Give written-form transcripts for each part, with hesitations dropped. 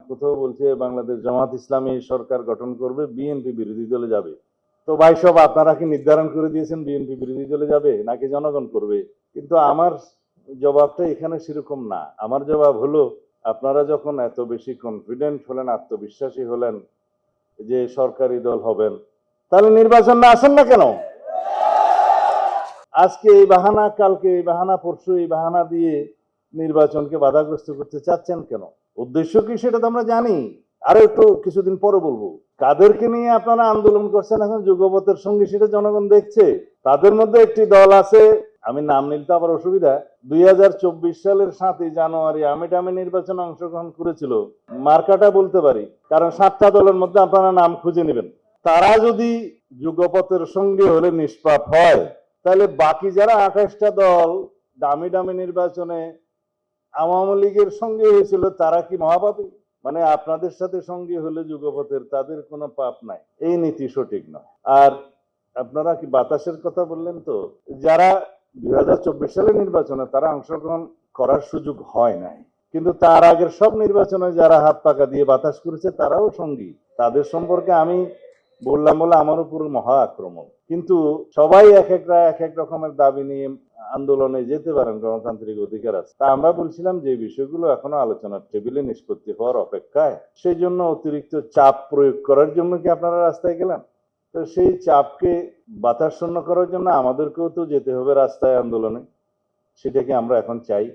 কোথাও বলছে বাংলাদেশ জামাত ইসলামী সরকার গঠন করবে, বিএনপি বিরোধী দলে যাবে। তো ভাই সব আপনারা কি নির্ধারণ করে দিয়েছেন বিএনপি বিরোধী দলে যাবে নাকি জনগণ করবে? কিন্তু আমার জবাবটা এখানে সেরকম না। আমার জবাব হলো, আপনারা যখন এত বেশি কনফিডেন্ট হলেন, আত্মবিশ্বাসী হলেন যে সরকারি দল হবেন, তাহলে নির্বাচন না আসেন না কেন? আজকে এই বাহানা, কালকে এই বাহানা, পরশু এই বাহানা দিয়ে নির্বাচনকে বাধাগ্রস্ত করতে চাচ্ছেন কেন? উদ্দেশ্য কি সেটা তো আমরা জানি, আরো একটু কিছুদিন পরে বলবো। কাদেরকে নিয়ে আপনারা আন্দোলন করছেন এখন যুগপথের সঙ্গে, সেটা জনগণ দেখছে। তাদের মধ্যে একটি দল আছে, আমি নাম নিতে আবার অসুবিধা, 2024 সালের 7ই জানুয়ারি আমিডামি নির্বাচনে অংশগ্রহণ করেছিল। মার্কাটা বলতে পারি, কারণ 7টা দলের মধ্যে আপনারা নাম খুঁজে নেবেন। তারা যদি যুগপথের সঙ্গে হলে নিষ্পাপ হয়, তাহলে বাকি যারা 28টা দল দামি দামি নির্বাচনে আওয়ামী লীগের সঙ্গে হয়েছিল, তারা কি মহাপাপী? মানে আপনাদের সাথে সঙ্গী হলে যুগপথের, তাদের কোনো পাপ নাই, এই নীতি সঠিক নয়। আর আপনারা কি বাতাসের কথা বললেন, তো যারা 2024 সালের নির্বাচনে তারা অংশগ্রহণ করার সুযোগ হয় নাই, কিন্তু তার আগের সব নির্বাচনে যারা হাত পাকা দিয়ে বাতাস করেছে তারাও সঙ্গী। তাদের সম্পর্কে আমি বললাম বলে আমার উপর মহা আক্রমণ। কিন্তু সবাই এক এক রকমের দাবি নিয়ে আন্দোলনে যেতে পারেন, গণতান্ত্রিক অধিকার আছে। তা আমরা বলছিলাম যে বিষয়গুলো এখনো আলোচনার টেবিলে নিষ্পত্তি হওয়ার অপেক্ষায়, সেই জন্য অতিরিক্ত চাপ প্রয়োগ করার জন্য কি আপনারা রাস্তায় গেলেন? তো সেই চাপকে বাতাসশূন্য করার জন্য আমাদেরকেও তো যেতে হবে রাস্তায় আন্দোলনে। সেটাকে আমরা এখন চাই,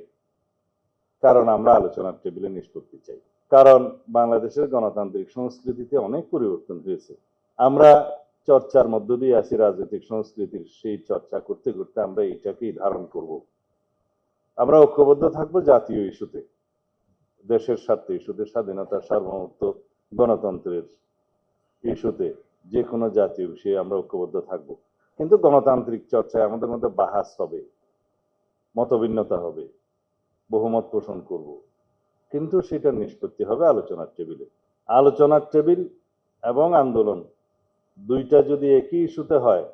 কারণ আমরা আলোচনার টেবিলে নিষ্পত্তি চাই। কারণ বাংলাদেশের গণতান্ত্রিক সংস্কৃতিতে অনেক পরিবর্তন হয়েছে। আমরা চর্চার মধ্য দিয়ে আছি রাজনৈতিক সংস্কৃতির, সেই চর্চা করতে করতে আমরা এটাকেই ধারণ করব। আমরা ঐক্যবদ্ধ থাকবো জাতীয় ইস্যুতে, দেশের স্বার্থে ইস্যুতে, স্বাধীনতা, সার্বভৌমত্ব, গণতন্ত্রের ইস্যুতে, যে কোনো জাতীয় বিষয়ে আমরা ঐক্যবদ্ধ থাকব। কিন্তু গণতান্ত্রিক চর্চায় আমাদের মধ্যে বাহাস হবে, মতভিন্নতা হবে, বহুমত পোষণ করব, কিন্তু সেটা নিষ্পত্তি হবে আলোচনার টেবিলে। আলোচনার টেবিল এবং আন্দোলন দুইটা যদি একই ইস্যুতে হয়,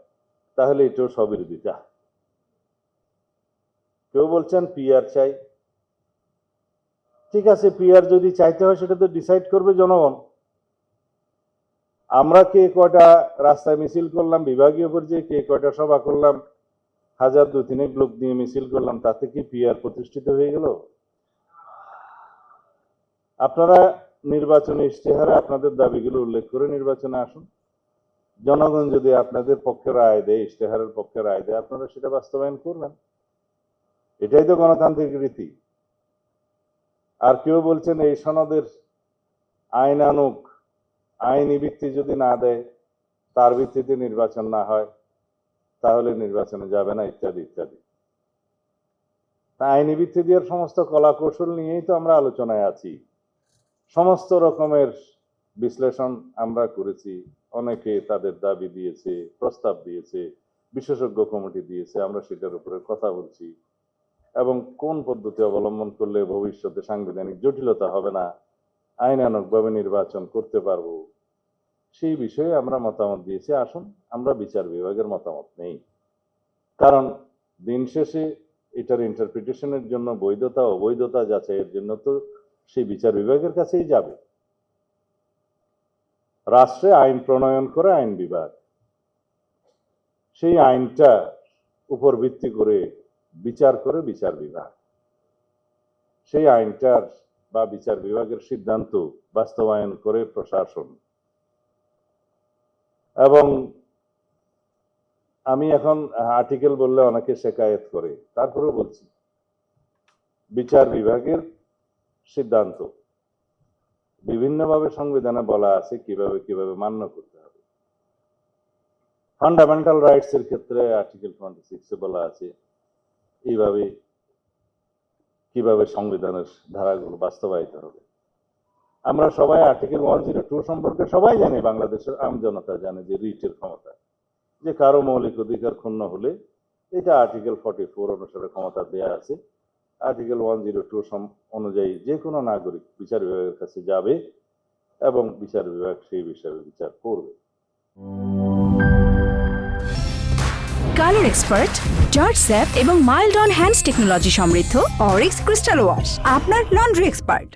তাহলে এটাও স্ববিরোধিতা। কেউ বলছেন পিআর চাই, ঠিক আছে, পিআর যদি চাইতে হয় সেটা তো ডিসাইড করবে জনগণ। আমরা কে কয়টা রাস্তায় মিছিল করলাম, বিভাগীয় পর্যায়ে কে কয়টা সভা করলাম, 1000-2000 লোক নিয়ে মিছিল করলাম, তাতে কি পিআর প্রতিষ্ঠিত হয়ে গেল? আপনারা নির্বাচনী ইশতেহারে আপনাদের দাবিগুলো উল্লেখ করে নির্বাচনে আসুন। জনগণ যদি আপনাদের পক্ষে রায় দেয়, ইশতেহারের পক্ষে রায় দেয়, আপনারা সেটা বাস্তবায়ন করবেন। এটাই তো গণতান্ত্রিক রীতি। আর কেউ বলছেন এই সনদের আইন আনুক, আইনি ভিত্তি যদি না দেয়, তার ভিত্তিতে নির্বাচন না হয়, তাহলে নির্বাচনে যাবে না, ইত্যাদি ইত্যাদি। আইনি ভিত্তি দেওয়ার সমস্ত কলা কৌশল নিয়েই তো আমরা আলোচনায় আছি। সমস্ত রকমের বিশ্লেষণ আমরা করেছি, অনেকে তাদের দাবি দিয়েছে, প্রস্তাব দিয়েছে, বিশেষজ্ঞ কমিটি দিয়েছে, আমরা সেটার উপরে কথা বলছি। এবং কোন পদ্ধতি অবলম্বন করলে ভবিষ্যতে সাংবিধানিক জটিলতা হবে না, আইনানুগভাবে নির্বাচন করতে পারবো, সেই বিষয়ে আমরা মতামত দিয়েছি। আসুন, আমরা বিচার বিভাগের মতামত নেই, কারণ দিন শেষে এটার ইন্টারপ্রিটেশনের জন্য, বৈধতা অবৈধতা যাচাইয়ের জন্য তো সেই বিচার বিভাগের কাছেই যাবে। রাষ্ট্রে আইন প্রণয়ন করে আইন বিভাগ, সেই আইনটা উপর ভিত্তি করে বিচার করে বিচার বিভাগ, সেই আইনটার বা বিচার বিভাগের সিদ্ধান্ত বাস্তবায়ন করে প্রশাসন। এবং আমি এখন আর্টিকেল বললে অনেকে শেকায়েত করে, তারপরেও বলছি, বিচার বিভাগের সিদ্ধান্ত বিভিন্নভাবে সংবিধানে বলা আছে কিভাবে কিভাবে মান্য করতে হবে। ফান্ডামেন্টাল রাইটস এর ক্ষেত্রে আর্টিকেল 26 বলা আছে এইভাবে কিভাবে সংবিধানের ধারাগুলো বাস্তবায়িত হবে। আমরা সবাই আর্টিকেল 102 সম্পর্কে সবাই জানি, বাংলাদেশের আমজনতা জানে যে রিটের ক্ষমতা, যে কারো মৌলিক অধিকার ক্ষুণ্ণ হলে এটা আর্টিকেল 44 অনুসারে ক্ষমতা দেয়া আছে। আর্টিকেল 102 অনুযায়ী যে কোনো নাগরিক বিচার বিভাগের কাছে যাবে এবং বিচার বিভাগ সেই বিষয়ে বিচার করবে। কালার এক্সপার্ট, জর্জ স্যাপ এবং মাইল্ড অন হ্যান্ডস টেকনোলজি সমৃদ্ধ অরিক্স ক্রিস্টাল ওয়াশ আপনার লন্ড্রি এক্সপার্ট।